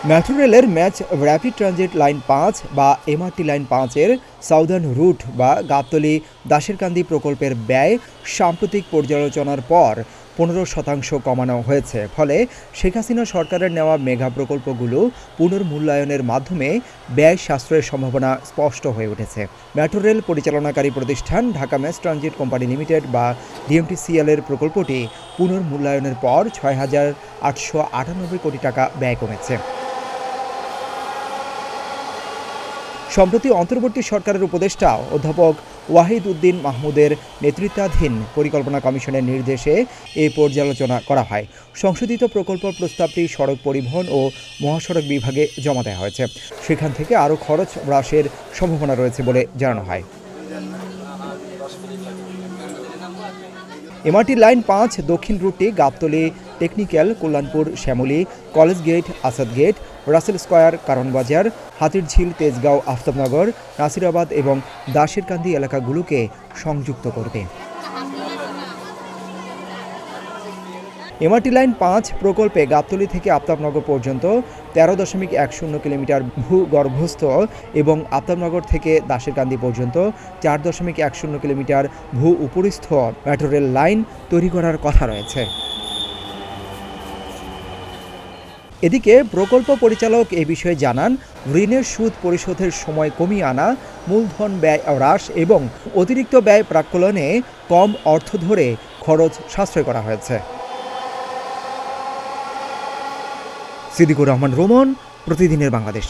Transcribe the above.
Metro রেলের match rapid transit line ৫ বা MRT line ৫-এর southern root বা গাবতলী দাসেরকান্দি প্রকল্পের ব্যয় সাম্প্রতিক পর্যালোচনার পর ১৫% কমানো হয়েছে। ফলে শেখ হাসিনা সরকারের নেওয়া মেগা প্রকল্পগুলো পুনর্মূল্যায়নের মাধ্যমে ব্যয় সাশ্রয়ের সম্ভাবনা স্পষ্ট হয়ে উঠেছে। মেট্রো রেল পরিচালনাকারী প্রতিষ্ঠান Dhaka mass transit company limited বা ডিএমটিসিএল-এর প্রকল্পটি পুনর্মূল্যায়নের পর ৬,৮৯৮ কোটি টাকা ব্যয় কমেছে। সম্প্রতি অন্তর্বর্তী সরকারের উপদেষ্টা অধ্যাপক ওয়াহিদ উদ্দিন মাহমুদের নেতৃত্বাধীন পরিকল্পনা কমিশনের নির্দেশে এই পর্যালোচনা করা হয়। সংশোধিত প্রকল্প প্রস্তাবটি সড়ক পরিবহন ও মহাসড়ক বিভাগে জমা দেওয়া হয়েছে। সেখান থেকে আরও খরচ হ্রাসের সম্ভাবনা রয়েছে বলে জানানো হয়। এমআরটি লাইন ৫ দক্ষিণ রুটটি Gabtali technical, Kalyanpur, Shyamoli, college gate, Asad gate, Russell square, Karwan Bazar, Hatirjheel, Tejgaon, Aftabnagar, Nasirabad এবং দাসেরকান্দি এলাকাগুলোকে সংযুক্ত করবে। এমআরটি লাইন ৫ প্রকল্পে গাবতলী থেকে আফতাবনগর পর্যন্ত ১৩.১০ কিলোমিটার ভূগর্ভস্থ এবং আফতাবনগর থেকে দাসেরকান্দি পর্যন্ত ৪.১০ কিলোমিটার ভূ উপরিস্থ মেট্রো রেল লাইন তৈরি করার কথা রয়েছে। এদিকে প্রকল্প পরিচালক এ বিষয়ে জানান, ঋণের সুদ পরিশোধের সময় কমিয়ে আনা, মূলধন ব্যয় হ্রাস এবং অতিরিক্ত ব্যয় প্রাক্কলনে কম অর্থ ধরে খরচ সাশ্রয় করা হয়েছে। সিদ্দিকুর রহমান রোমন, প্রতিদিনের বাংলাদেশ।